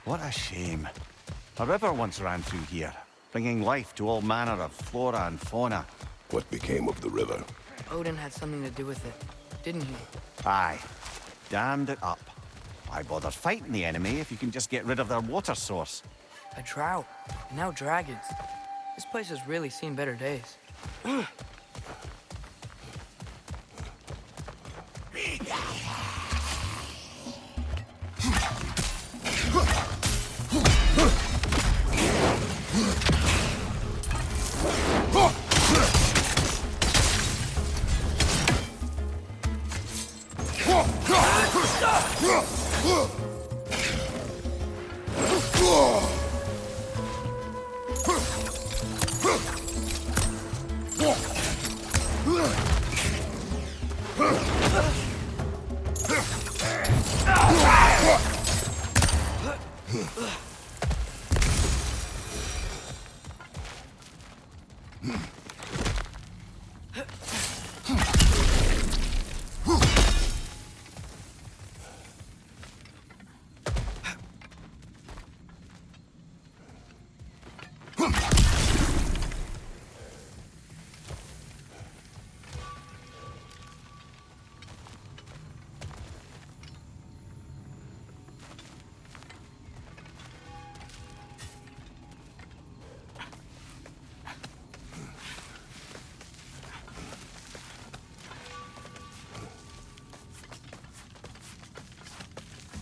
What a shame. A river once ran through here, bringing life to all manner of flora and fauna. What became of the river? Odin had something to do with it, didn't he? Aye. Dammed it up. Why bother fighting the enemy if you can just get rid of their water source? A drought, and now dragons. This place has really seen better days.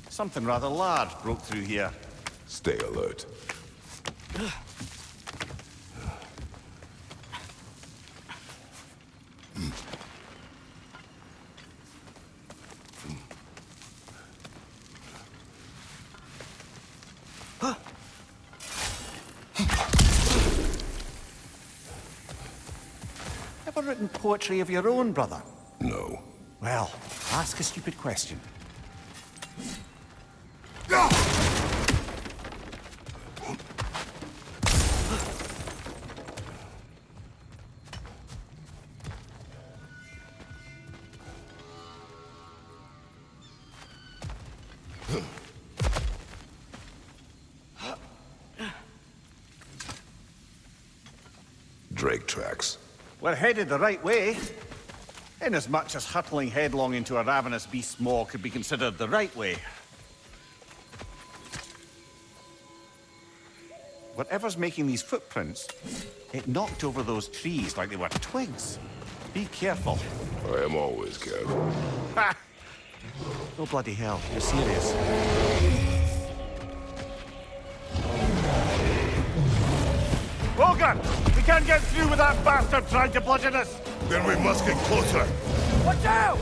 Something rather large broke through here. Stay alert. Ever written poetry of your own, brother? No. Well, ask a stupid question. Drake tracks. We're headed the right way. Inasmuch as hurtling headlong into a ravenous beast's maw could be considered the right way. Whatever's making these footprints, it knocked over those trees like they were twigs. Be careful. I am always careful. Ha! Oh, bloody hell. You're serious. Logan! We can't get through with that bastard trying to bludgeon us! Then we must get closer. Watch out!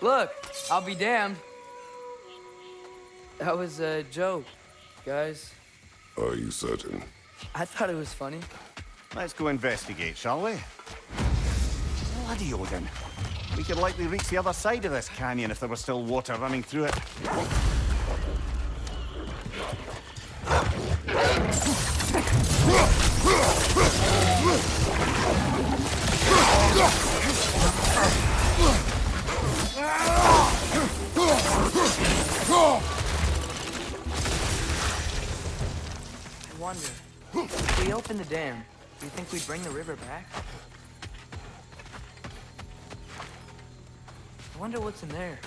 Look, I'll be damned. That was a joke, guys. Are you certain? I thought it was funny. Let's go investigate, shall we? Bloody Odin. We could likely reach the other side of this canyon if there was still water running through it. I wonder, if we open the dam, do you think we'd bring the river back? I wonder what's in there.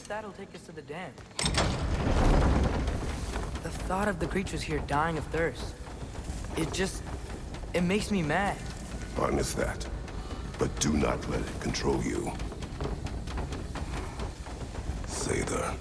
That'll take us to the dam. The thought of the creatures here dying of thirst, it makes me mad. Harness that. But do not let it control you. Sather.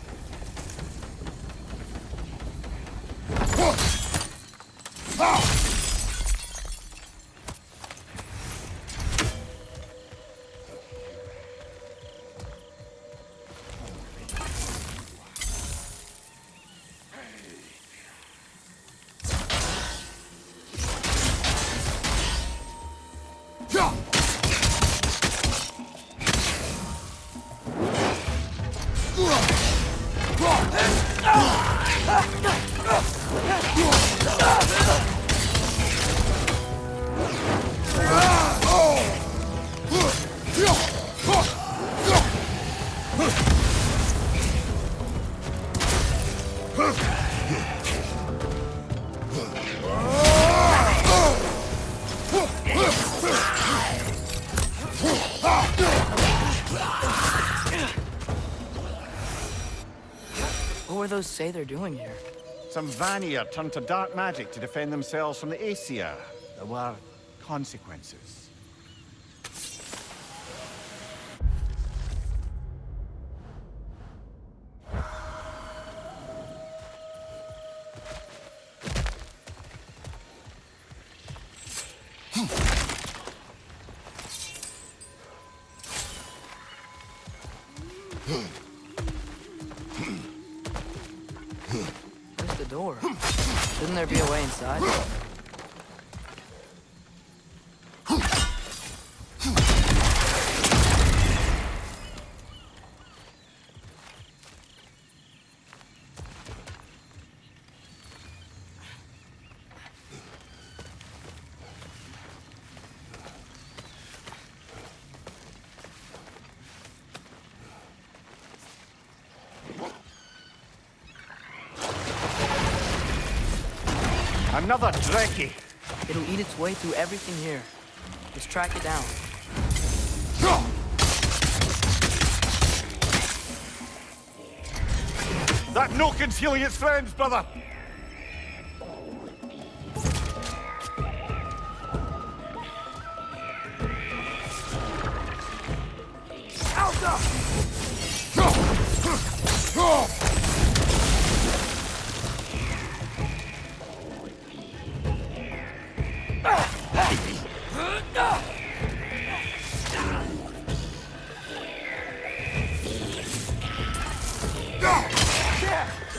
What were those Sather doing here? Some Vanir turned to dark magic to defend themselves from the Aesir. There were consequences. Where's the door? Shouldn't there be a way inside? Another Dreki! It'll eat its way through everything here. Let's track it down. That Nokin's healing its friends, brother!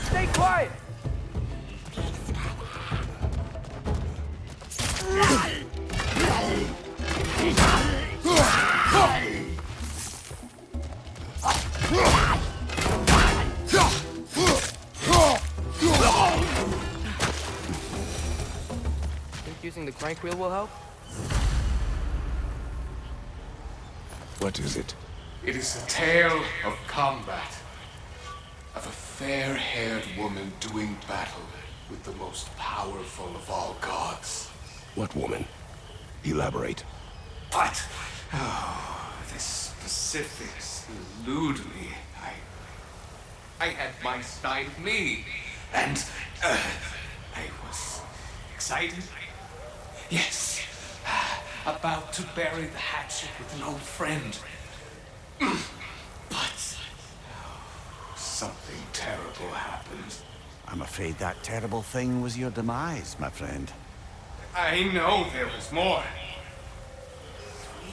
Stay quiet! using the crank wheel will help? What is it? It is a tale of combat. Of a fair-haired woman doing battle with the most powerful of all gods. What woman? Elaborate. But, oh, the specifics elude me. I had my side of me, and I was excited. Yes, about to bury the hatchet with an old friend. But something terrible happened. I'm afraid that terrible thing was your demise, my friend. I know there was more.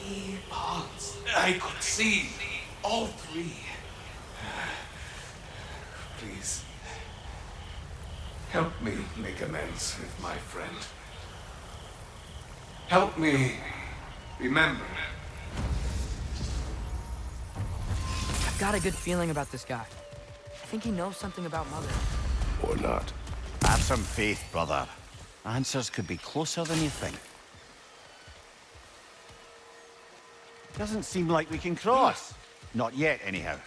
3 bonds. I could see all 3. Please, help me make amends with my friend. Help me remember. I've got a good feeling about this guy. I think he knows something about Mother. Or not. Have some faith, brother. Answers could be closer than you think. Doesn't seem like we can cross. Not yet, anyhow.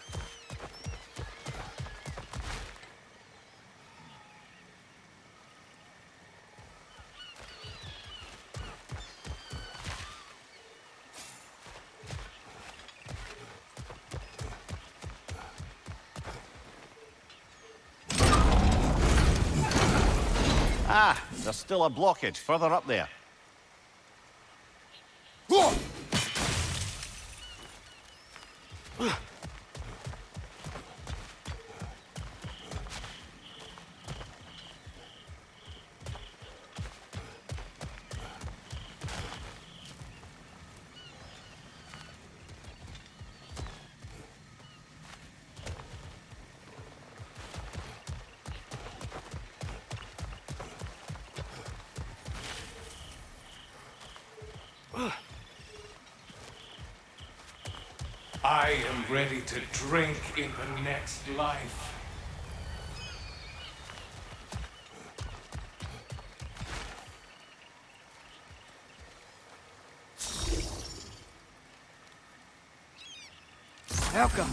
Ah, there's still a blockage further up there. I am ready to drink in the next life. Elka!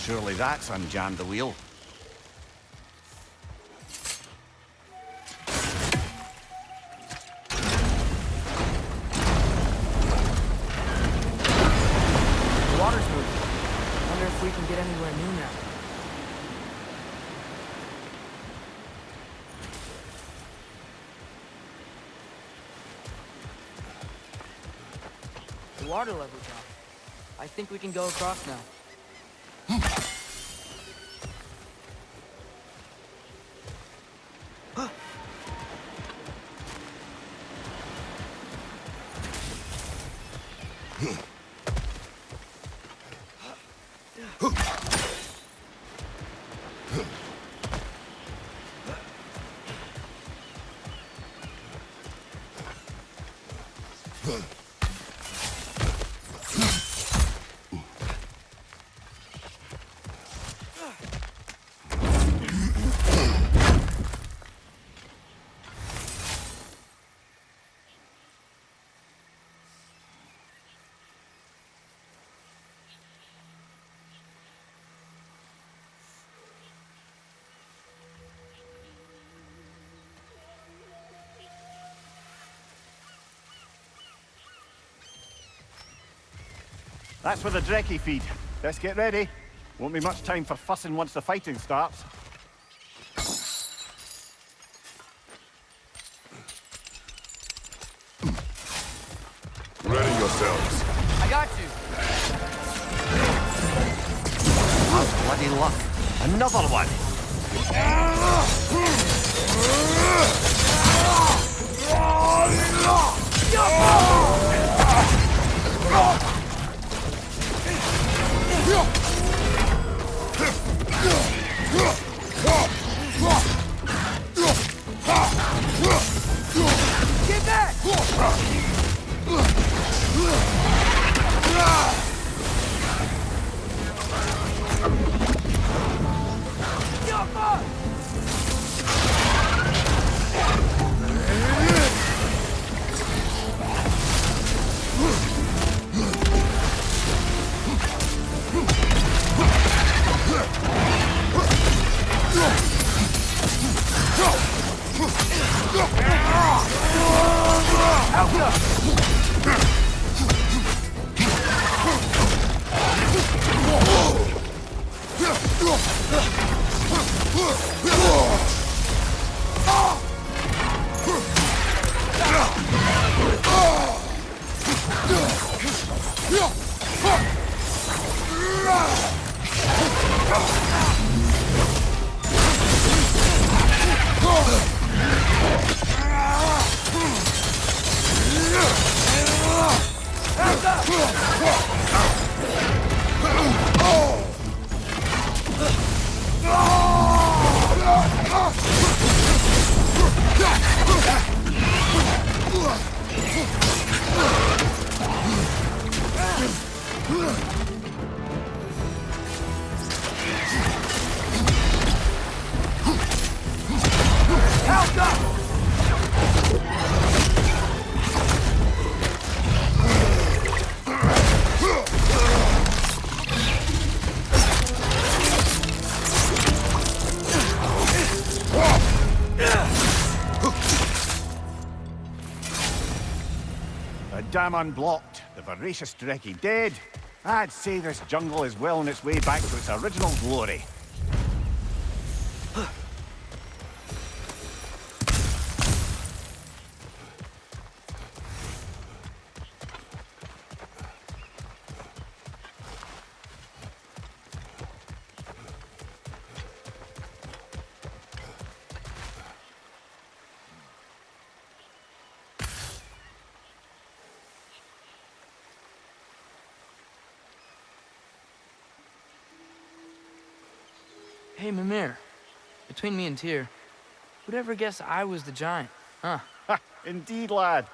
Surely that's unjammed the wheel. The water's moving. Wonder if we can get anywhere new now. The water level's up. I think we can go across now. That's where the Drekkie feed. Let's get ready. Won't be much time for fussing once the fighting starts. yourselves. I got you. How's bloody luck? Another one! Get back! The dam unblocked, the voracious Drekkie dead. I'd say this jungle is well on its way back to its original glory. Hey, Mimir. Between me and Tyr, who'd ever guess I was the giant, huh? Ha! Indeed, lad.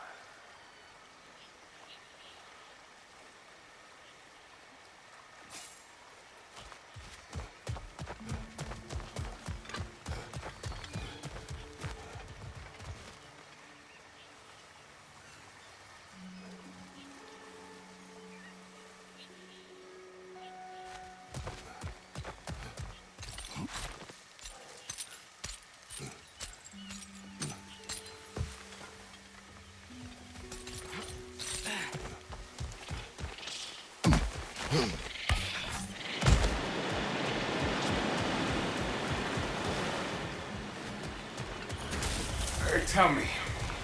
Tell me,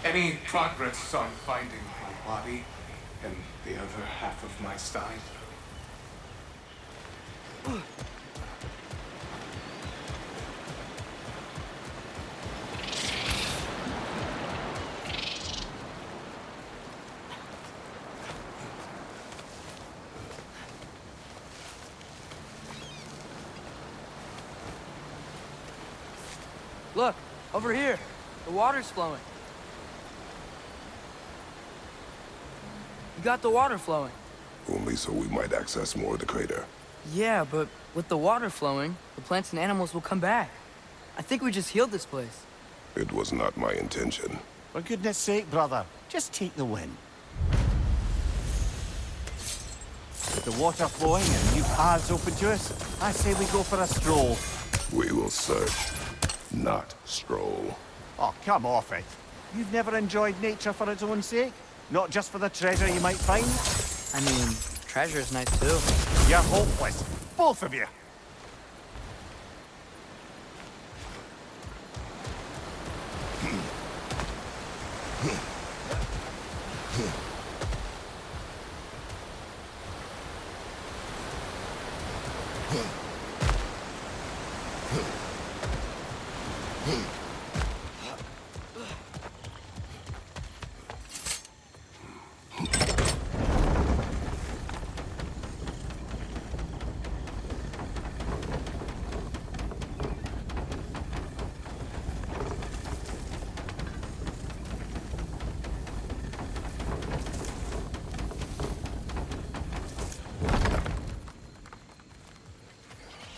any progress on finding my body and the other half of my stein? Look, over here. The water's flowing. You got the water flowing. Only so we might access more of the crater. Yeah, but with the water flowing, the plants and animals will come back. I think we just healed this place. It was not my intention. For goodness sake, brother, just take the win. With the water flowing and new paths open to us, I say we go for a stroll. We will search, not stroll. Oh, come off it. You've never enjoyed nature for its own sake? Not just for the treasure you might find? I mean, treasure's nice too. You're hopeless. Both of you.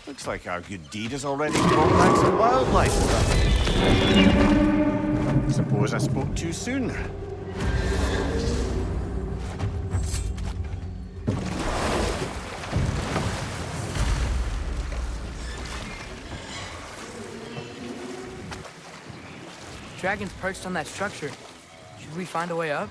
Looks like our good deed has already brought back some wildlife. Suppose I spoke too soon. Dragon's perched on that structure. Should we find a way up?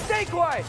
Stay quiet!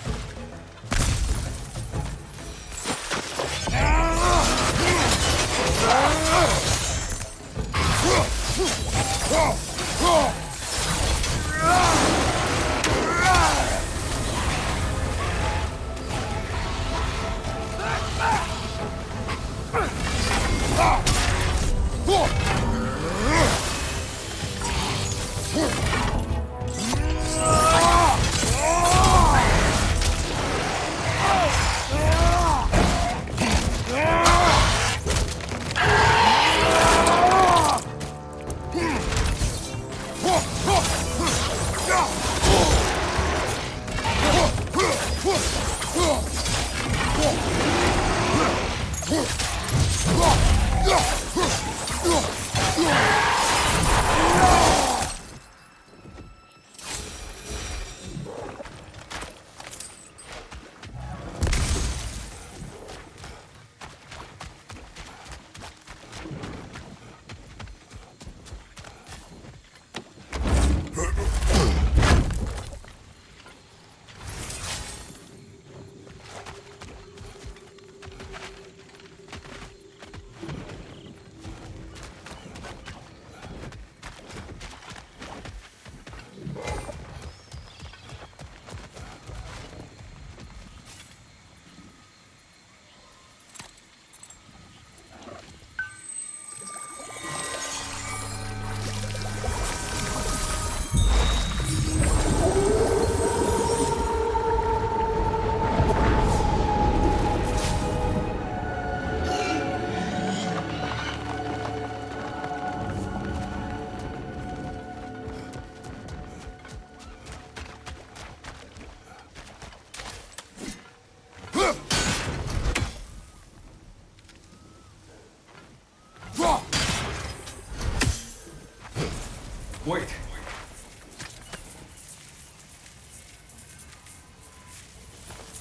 Wait.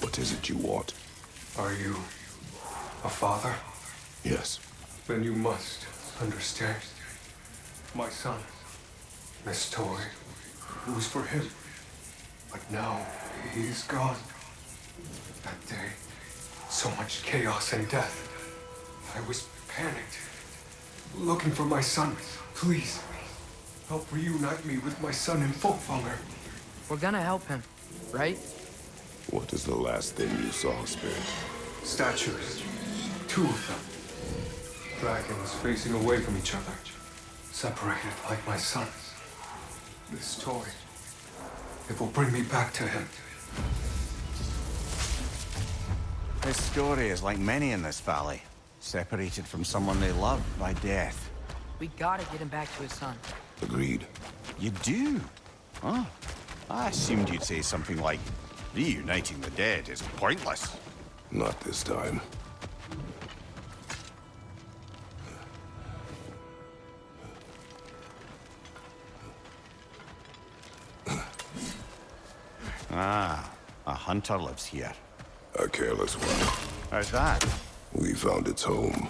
What is it you want? Are you a father? Yes. Then you must understand. My son, this toy, it was for him. But now he is gone. That day, so much chaos and death. I was panicked, looking for my son. Please, help reunite me with my son in Folkvanger. We're gonna help him, right? What is the last thing you saw, Spirit? Statues. 2 of them. Dragons facing away from each other. Separated like my son. This toy. It will bring me back to him. His story is like many in this valley. Separated from someone they love by death. We gotta get him back to his son. Agreed. You do? Oh, I assumed you'd say something like, reuniting the dead is pointless. Not this time. Ah, a hunter lives here. A careless one. How's that? We found its home.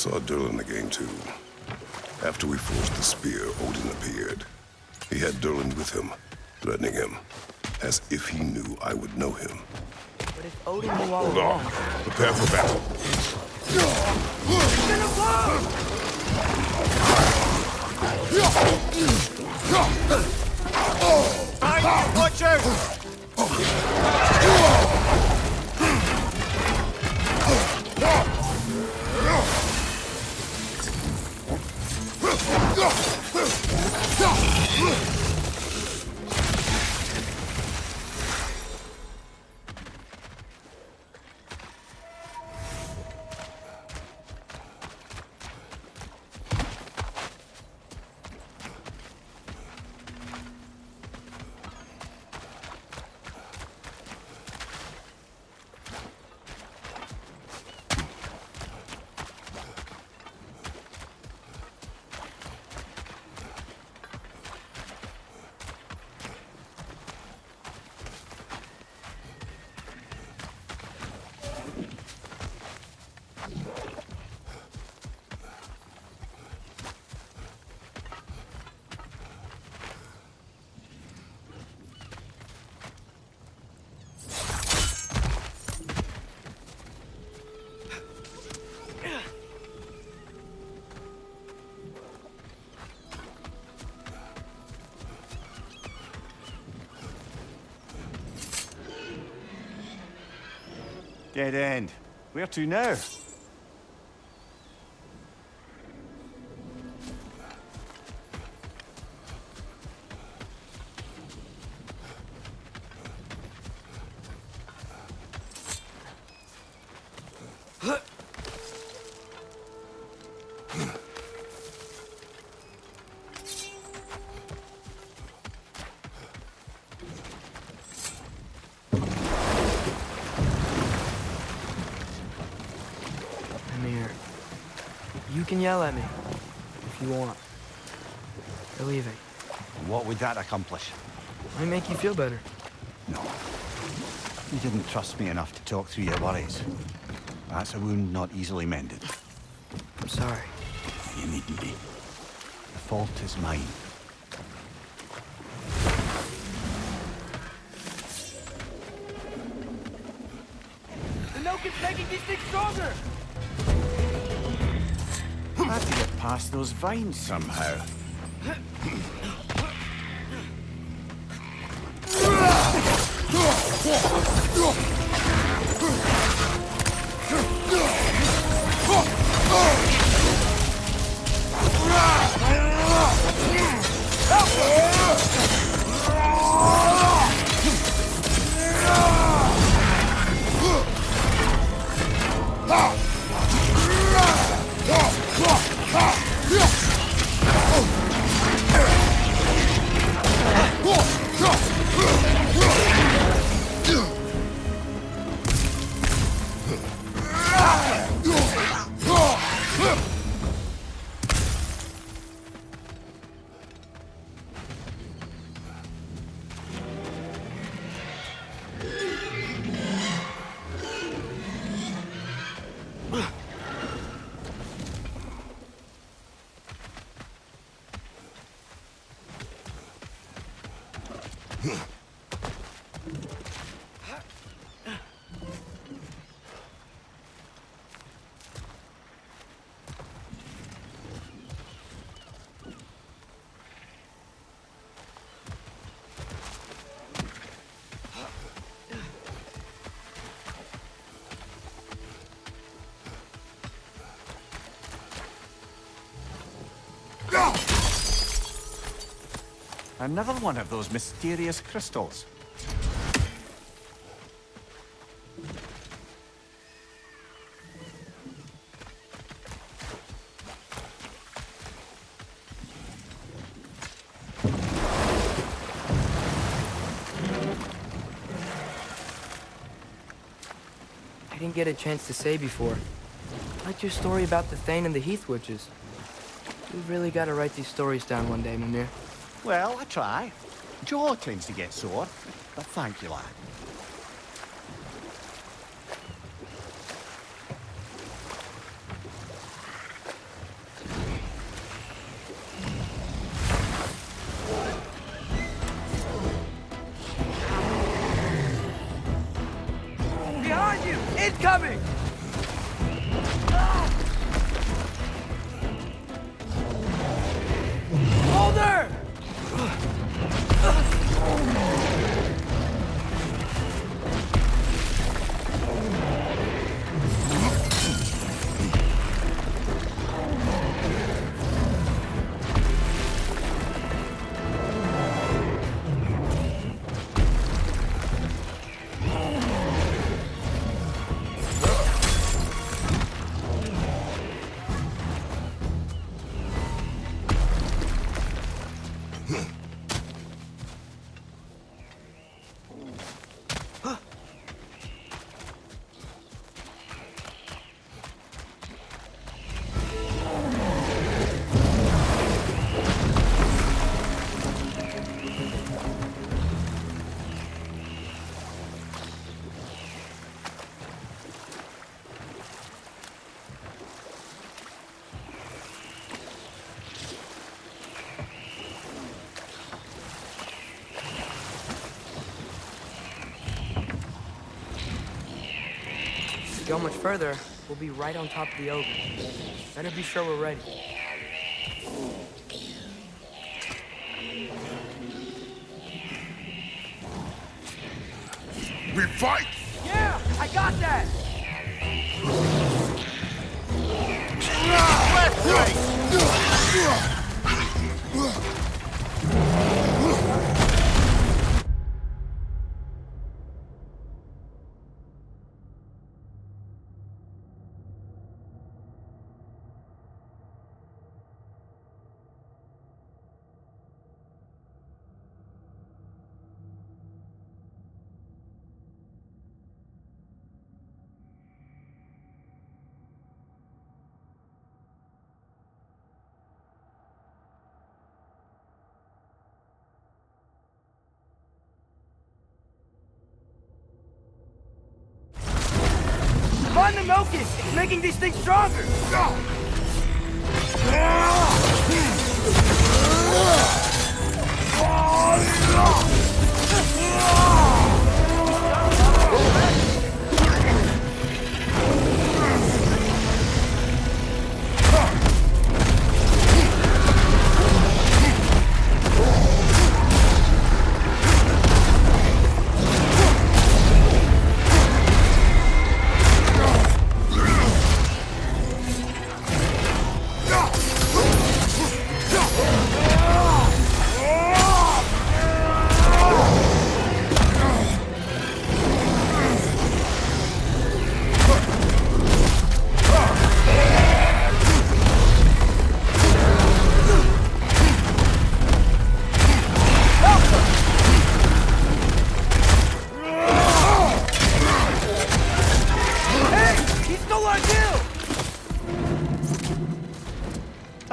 saw Durlin again, too. After we forced the spear, Odin appeared. He had Durlin with him, threatening him, as if he knew I would know him. But if Odin knew all Hold along... on. Prepare for battle. Watch out! Dead end. Where to now? You can yell at me, if you want. We're leaving. What would that accomplish? Might make you feel better. No. You didn't trust me enough to talk through your worries. That's a wound not easily mended. I'm sorry. You needn't be. The fault is mine. The milk is making these things stronger! I had to get past those vines somehow. Another one of those mysterious crystals. I didn't get a chance to say before. I liked your story about the Thane and the Heath Witches. You've really got to write these stories down one day, Mimir. Well, I try. Jaw tends to get sore, but thank you, lad. Incoming! Hold her! If we go much further, we'll be right on top of the ogre. Better be sure we're ready. We fight! Yeah, I got that! Left, right! Find the Nokus! It's making these things stronger!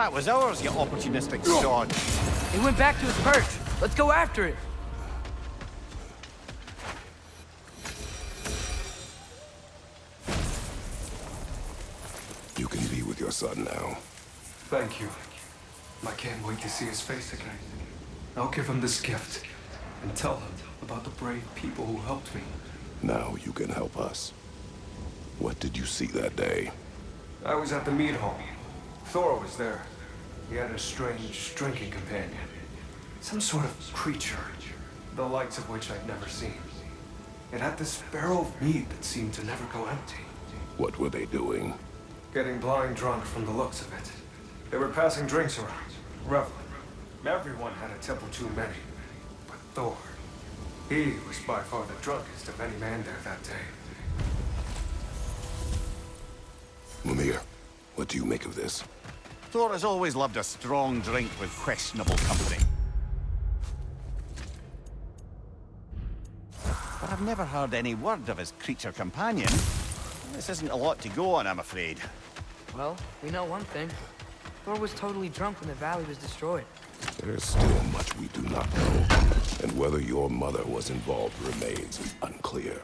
That was ours, you opportunistic sod. It went back to its perch. Let's go after it. You can be with your son now. Thank you. I can't wait to see his face again. I'll give him this gift and tell him about the brave people who helped me. Now you can help us. What did you see that day? I was at the mead hall. Thor was there. He had a strange drinking companion. Some sort of creature, the likes of which I'd never seen. It had this barrel of mead that seemed to never go empty. What were they doing? Getting blind drunk from the looks of it. They were passing drinks around, reveling. Everyone had a tipple too many. But Thor, he was by far the drunkest of any man there that day. Mimir, what do you make of this? Thor has always loved a strong drink with questionable company. But I've never heard any word of his creature companion. This isn't a lot to go on, I'm afraid. Well, we know one thing. Thor was totally drunk when the valley was destroyed. There's still much we do not know, and whether your mother was involved remains unclear.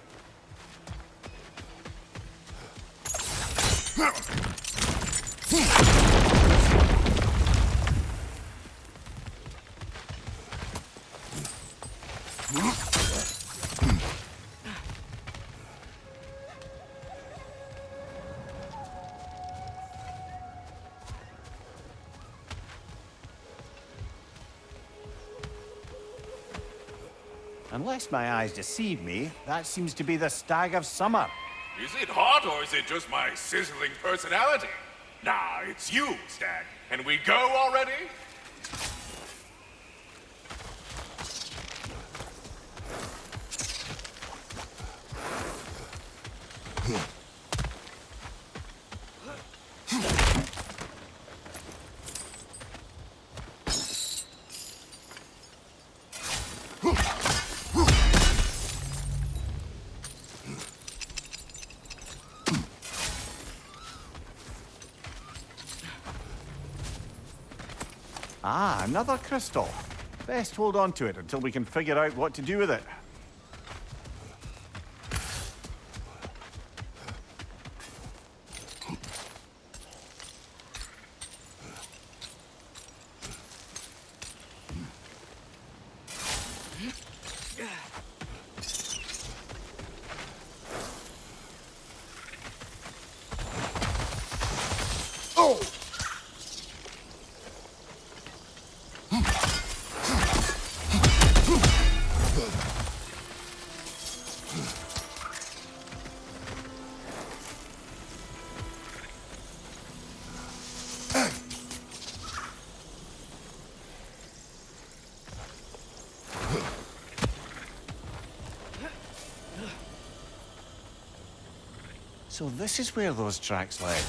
Unless my eyes deceive me, that seems to be the stag of summer. Is it hot, or is it just my sizzling personality? Nah, it's you, Stag. Can we go already? Ah, another crystal. Best hold on to it until we can figure out what to do with it. So this is where those tracks led.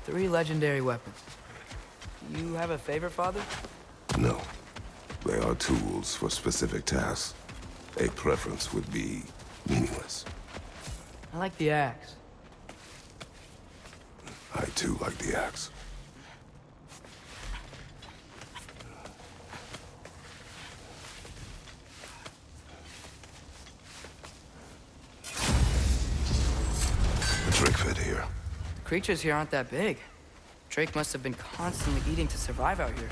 Three legendary weapons. Do you have a favorite, Father? No. They are tools for specific tasks. A preference would be meaningless. I like the axe. I too like the axe. The trick fit here. The creatures here aren't that big. Drake must have been constantly eating to survive out here.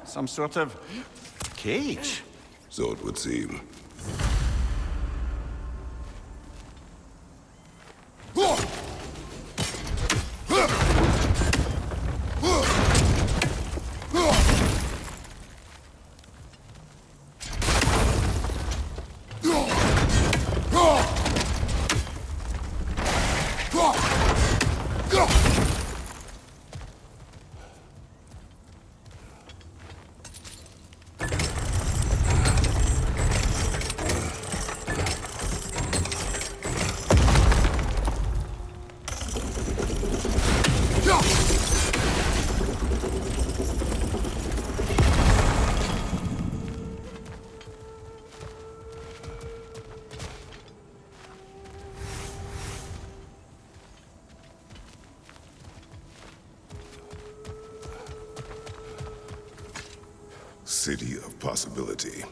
Some sort of cage. So it would seem. City of Possibility.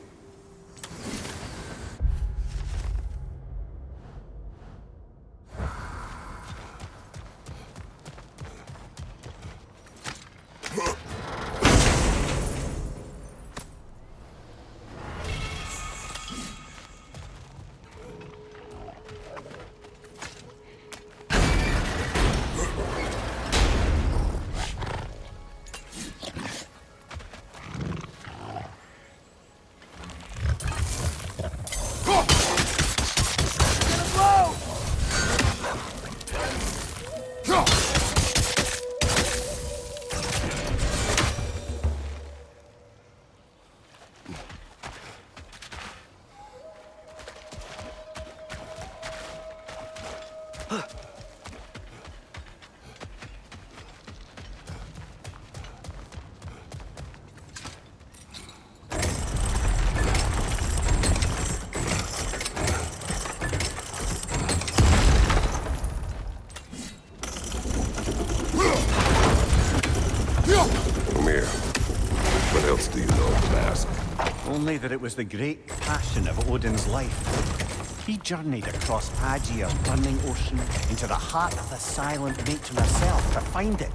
only that it was the great passion of Odin's life. He journeyed across Aegir's burning ocean into the heart of the silent nature herself to find it.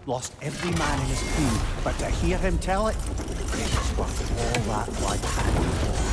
Lost every man in his crew, but to hear him tell it, it was worth all that blood and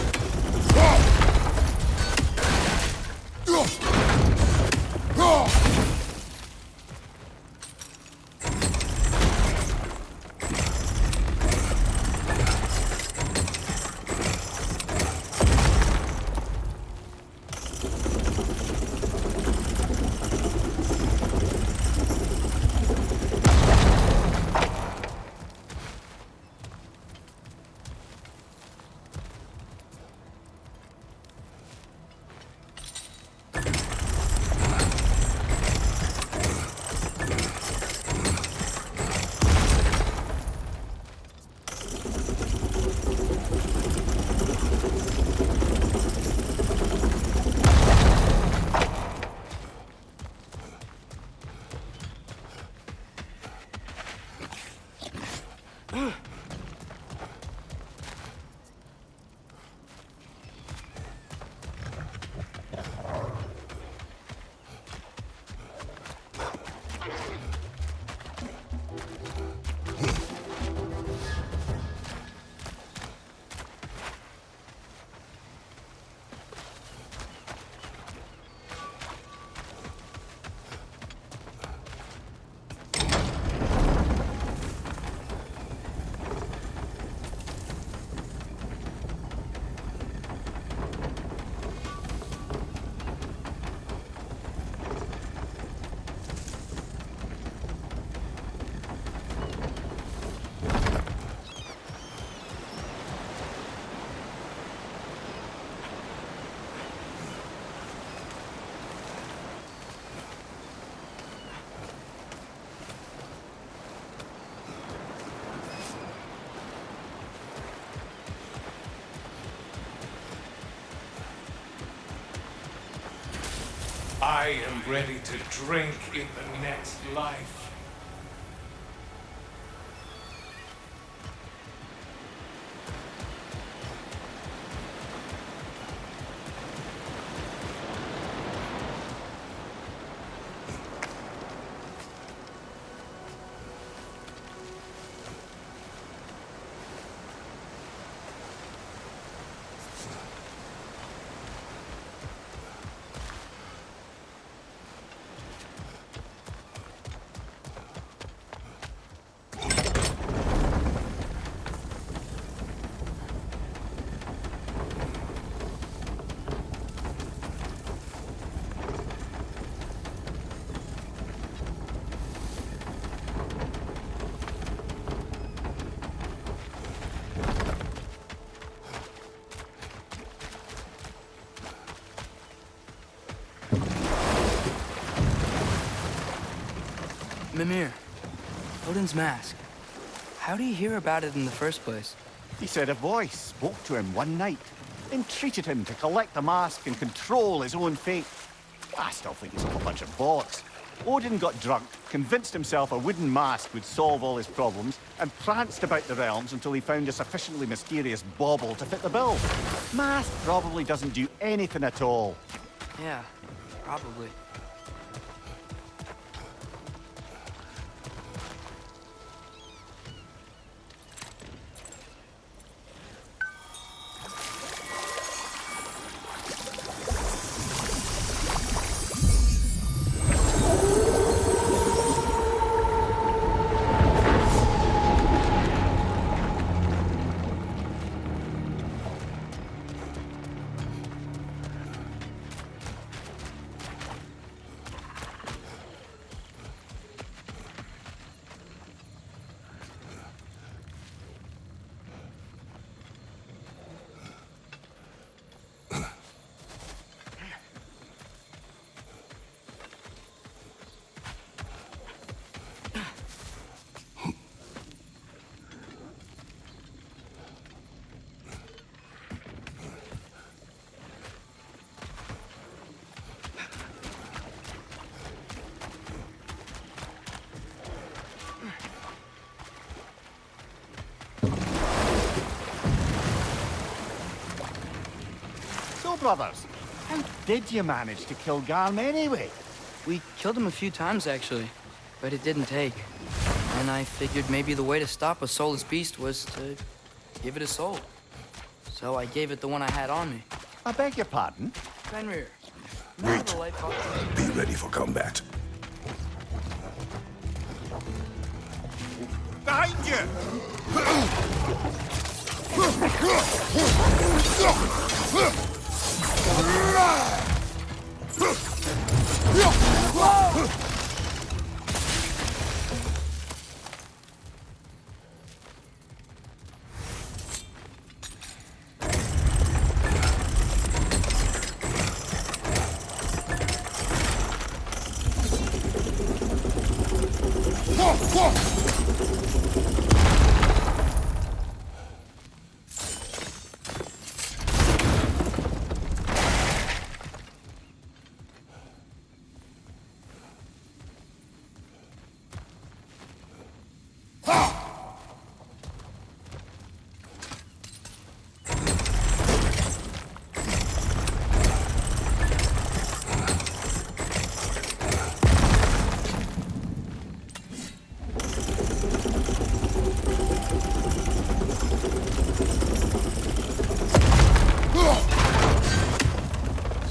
I am ready to drink in the next life. Mimir, Odin's mask. How do you hear about it in the first place? he said a voice spoke to him one night, entreated him to collect the mask and control his own fate. I still think it's all a bunch of bollocks. Odin got drunk, convinced himself a wooden mask would solve all his problems, and pranced about the realms until he found a sufficiently mysterious bauble to fit the bill. Mask probably doesn't do anything at all. Yeah, probably. brothers. How did you manage to kill Garm anyway? We killed him a few times, actually, but it didn't take. And I figured maybe the way to stop a soulless beast was to give it a soul. So I gave it the one I had on me. I beg your pardon? Fenrir. Wait. The light bulb. Be ready for combat. Behind you!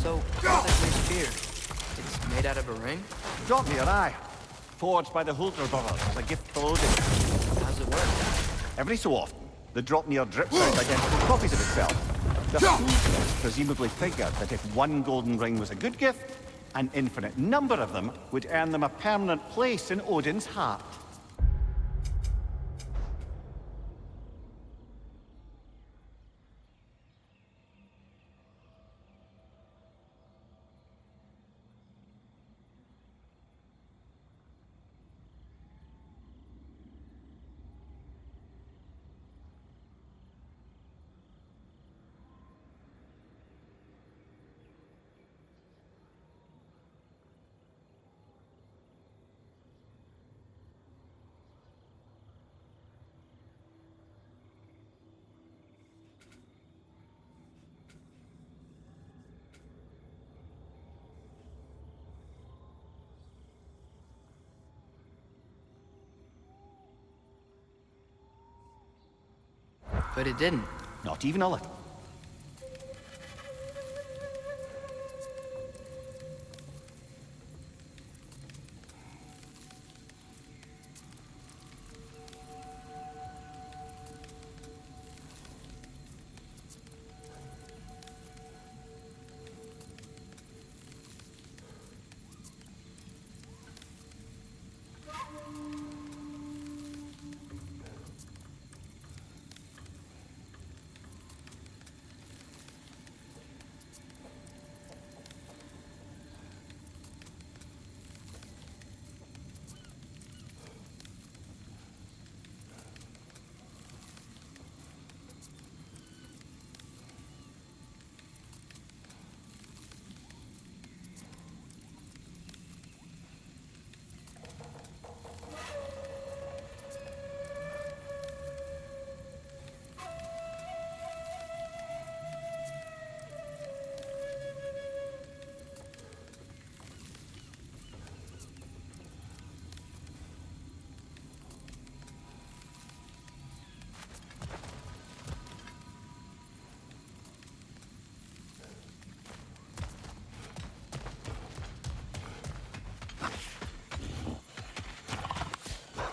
So, what's that new spear? It's made out of a ring? Drop me your eye. Forged by the Hulter brothers as a gift for Odin. How's it work? Every so often, the Dropnir drips out identical copies of itself. The Hulters presumably figured that if one golden ring was a good gift, an infinite number of them would earn them a permanent place in Odin's heart. But it didn't. Not even a little.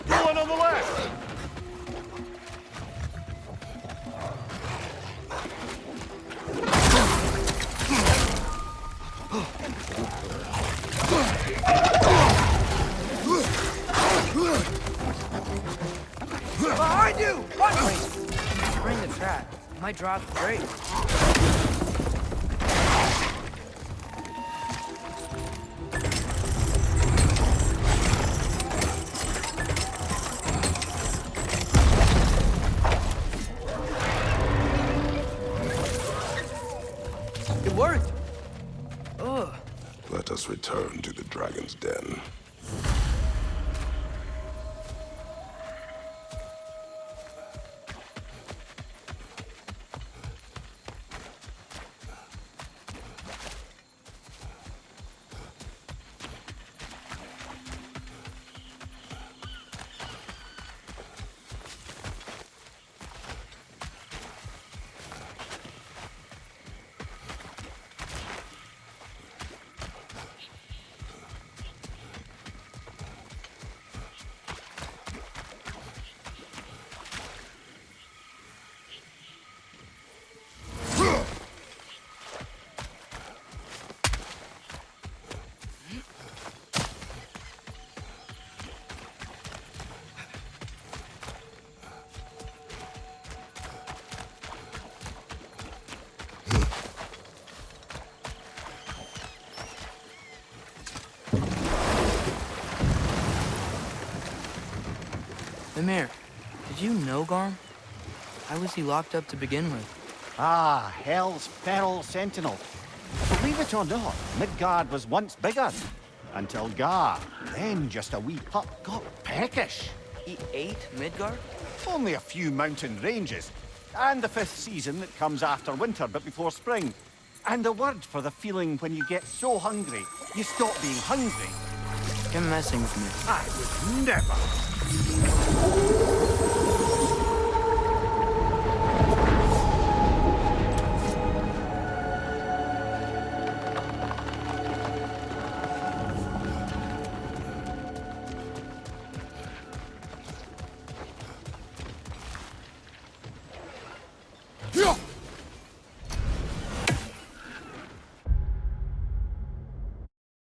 One on the left! Behind you! What? Wait, spring the trap. My drop's great. It worked. Ugh. Let us return to the dragon's den. Mimir, did you know Garm? Why was he locked up to begin with? Ah, Hell's feral sentinel. Believe it or not, Midgard was once bigger. Until Gar, then just a wee pup, got peckish. He ate Midgard? Only a few mountain ranges. And the 5th season that comes after winter but before spring. And a word for the feeling when you get so hungry, you stop being hungry. You're messing with me. I would never.